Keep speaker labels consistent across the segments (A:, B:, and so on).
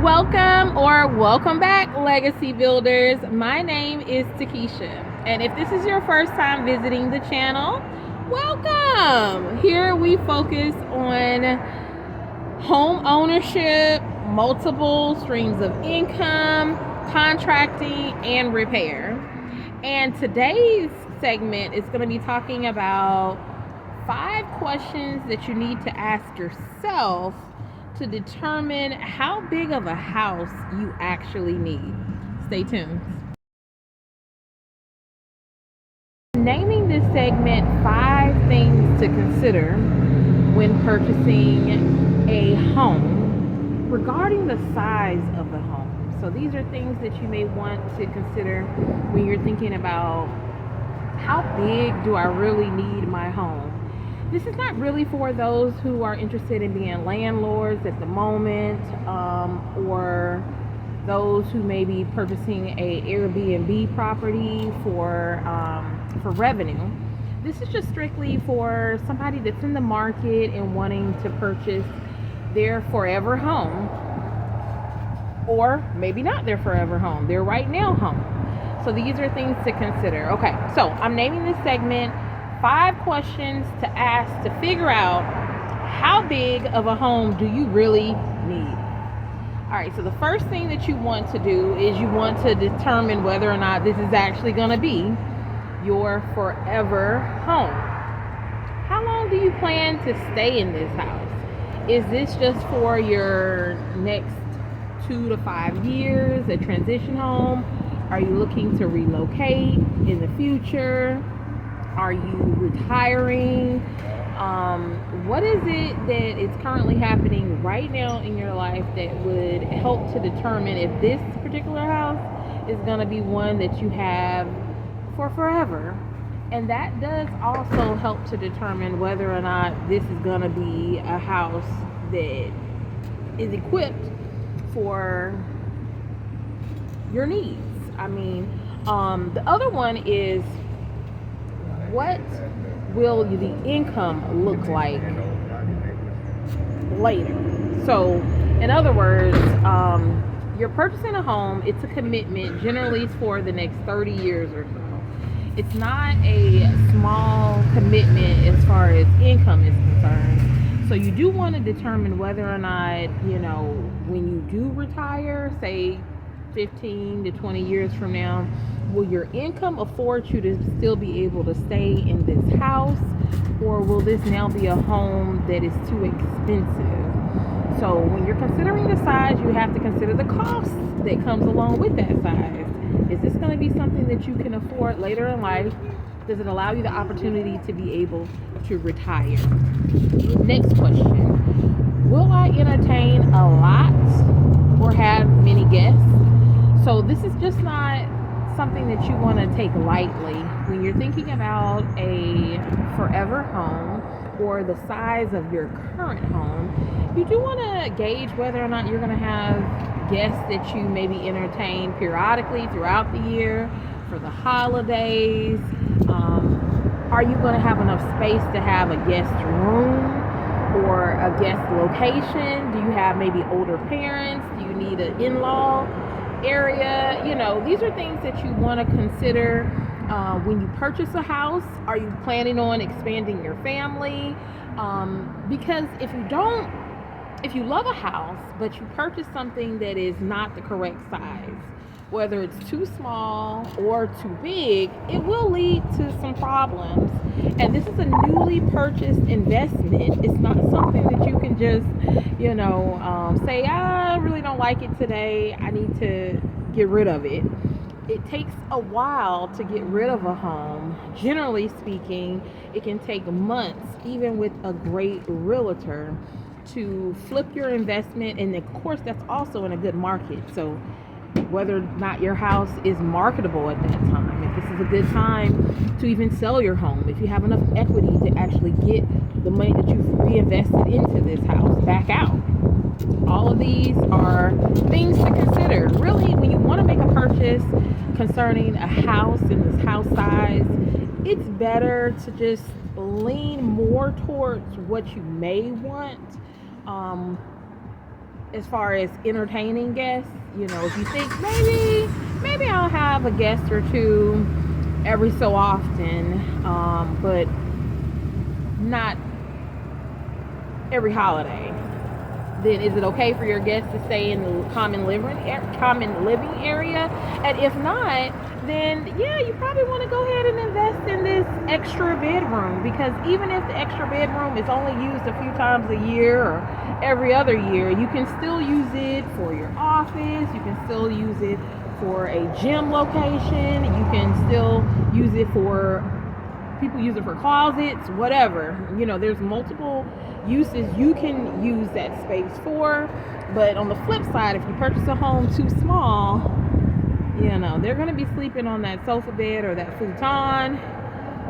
A: Welcome back, Legacy Builders. My name is Takesha, and if this is your first time visiting the channel, welcome. Here we focus on home ownership, multiple streams of income, contracting, and repair. And today's segment is going to be talking about 5 questions that you need to ask yourself to determine how big of a house you actually need. Stay tuned. Naming this segment 5 things to consider when purchasing a home regarding the size of the home. So these are things that you may want to consider when you're thinking about how big do I really need my home. This is not really for those who are interested in being landlords at the moment, or those who may be purchasing a Airbnb property for revenue. This is just strictly for somebody that's in the market and wanting to purchase their forever home, or maybe not their forever home, their right now home. So these are things to consider. Okay, so I'm naming this segment 5 questions to ask to figure out how big of a home do you really need. All right, so the first thing that you want to do is you want to determine whether or not this is actually going to be your forever home. How long do you plan to stay in this house? Is this just for your next 2 to 5 years, a transition home? Are you looking to relocate in the future? Are you retiring? What is it that is currently happening right now in your life that would help to determine if this particular house is going to be one that you have for forever? And that does also help to determine whether or not this is going to be a house that is equipped for your needs. The other one is, what will the income look like later? So, in other words, you're purchasing a home. It's a commitment. Generally, it's for the next 30 years or so. It's not a small commitment as far as income is concerned. So you do want to determine whether or not, when you do retire, say 15 to 20 years from now, will your income afford you to still be able to stay in this house, or will this now be a home that is too expensive? So when you're considering the size, you have to consider the cost that comes along with that size. Is this going to be something that you can afford later in life? Does it allow you the opportunity to be able to retire? Next question: will I entertain a lot or have many guests? So this is just not something that you want to take lightly when you're thinking about a forever home or the size of your current home. You do want to gauge whether or not you're going to have guests that you maybe entertain periodically throughout the year for the holidays. Are you going to have enough space to have a guest room or a guest location? Do you have maybe older parents? Do you need an in-law area? These are things that you want to consider when you purchase a house. Are you planning on expanding your family? Because if you love a house but you purchase something that is not the correct size, whether it's too small or too big, it will lead to some problems. And this is a newly purchased investment. It's not something that you can just, say, I really don't like it today, I need to get rid of it. It takes a while to get rid of a home. Generally speaking, it can take months, even with a great realtor, to flip your investment. And of course, that's also in a good market. So whether or not your house is marketable at that time, if this is a good time to even sell your home, if you have enough equity to actually get the money that you've reinvested into this house back out. All of these are things to consider. Really, when you want to make a purchase concerning a house and this house size, it's better to just lean more towards what you may want as far as entertaining guests. You know, if you think maybe I'll have a guest or two every so often, but not every holiday, then is it okay for your guests to stay in the common living area? And if not, then yeah, you probably want to go ahead and invest in this extra bedroom, because even if the extra bedroom is only used a few times a year or every other year, you can still use it for your office, you can still use it for a gym location, you can still use it for, people use it for closets, whatever. You know, there's multiple uses you can use that space for. But on the flip side, if you purchase a home too small, you know, they're going to be sleeping on that sofa bed or that futon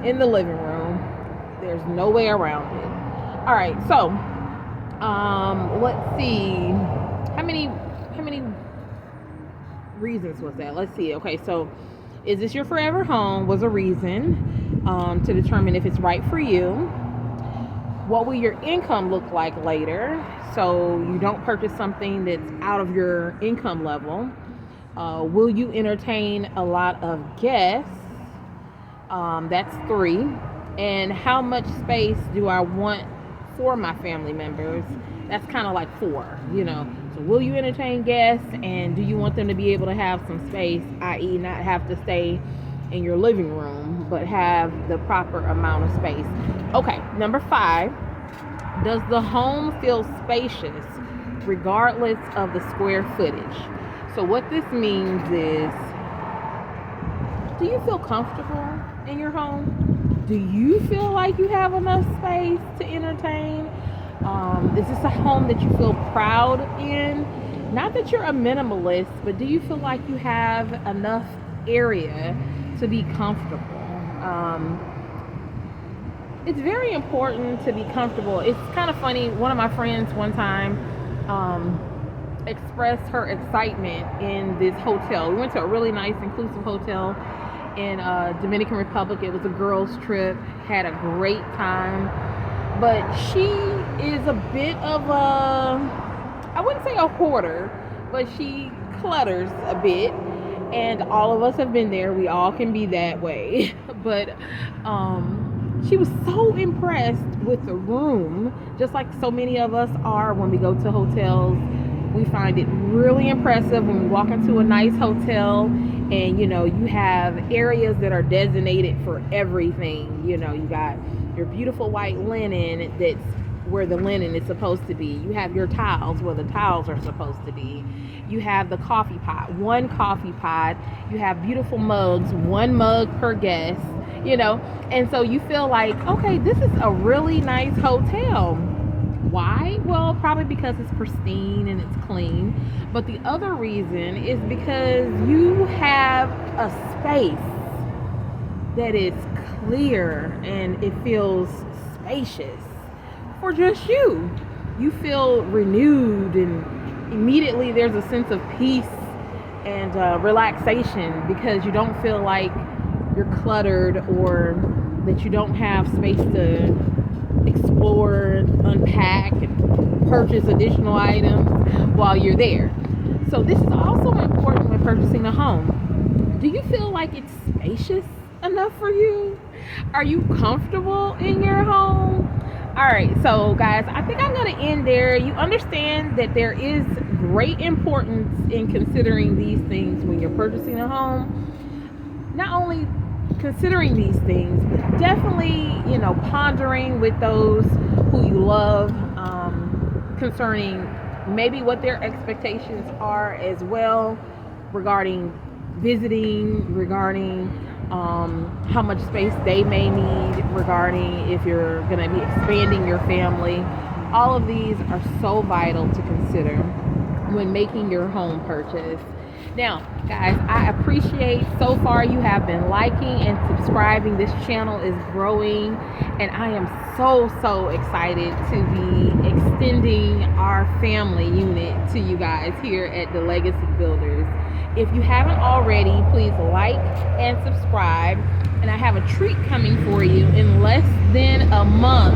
A: in the living room. There's no way around it. All right, so let's see, how many reasons was that? Let's see. Okay, so is this your forever home was a reason to determine if it's right for you. What will your income look like later, so you don't purchase something that's out of your income level? Will you entertain a lot of guests? That's 3. And how much space do I want for my family members? That's kind of like 4, you know. So will you entertain guests, and do you want them to be able to have some space, i.e. not have to stay in your living room, but have the proper amount of space? Okay, number 5, does the home feel spacious regardless of the square footage? So what this means is, do you feel comfortable in your home? Do you feel like you have enough space to entertain? Is this a home that you feel proud in? Not that you're a minimalist, but do you feel like you have enough area to be comfortable? It's very important to be comfortable. It's kind of funny. One of my friends one time expressed her excitement in this hotel. We went to a really nice, inclusive hotel in Dominican Republic. It was a girls' trip. Had a great time. But she is a bit of a, I wouldn't say a hoarder, but she clutters a bit. And all of us have been there. We all can be that way. But she was so impressed with the room, just like so many of us are when we go to hotels. We find it really impressive when we walk into a nice hotel and, you know, you have areas that are designated for everything. You know, you got your beautiful white linen that's where the linen is supposed to be. You have your towels where the towels are supposed to be. You have the coffee pot, 1 coffee pot. You have beautiful mugs, 1 mug per guest, you know. And so you feel like, okay, this is a really nice hotel. Why? Well, probably because it's pristine and it's clean. But the other reason is because you have a space that is clear and it feels spacious for just you. You feel renewed, and immediately there's a sense of peace and relaxation, because you don't feel like you're cluttered or that you don't have space to explore, unpack, and purchase additional items while you're there. So this is also important when purchasing a home. Do you feel like it's spacious enough for you? Are you comfortable in your home? All right, so guys, I think I'm going to end there. You understand that there is great importance in considering these things when you're purchasing a home. Not only considering these things, but definitely, you know, pondering with those who you love concerning maybe what their expectations are as well, regarding visiting, regarding how much space they may need, regarding if you're going to be expanding your family. All of these are so vital to consider when making your home purchase. Now, guys, I appreciate so far you have been liking and subscribing. This channel is growing, and I am so excited to be extending our family unit to you guys here at The Legacy Builders. If you haven't already, please like and subscribe. And I have a treat coming for you in less than a month.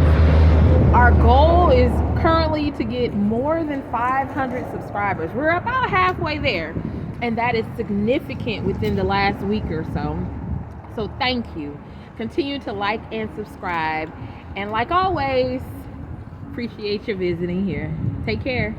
A: Our goal is currently to get more than 500 subscribers. We're about halfway there, and that is significant within the last week or so. So thank you. Continue to like and subscribe, and like always, appreciate you visiting here. Take care.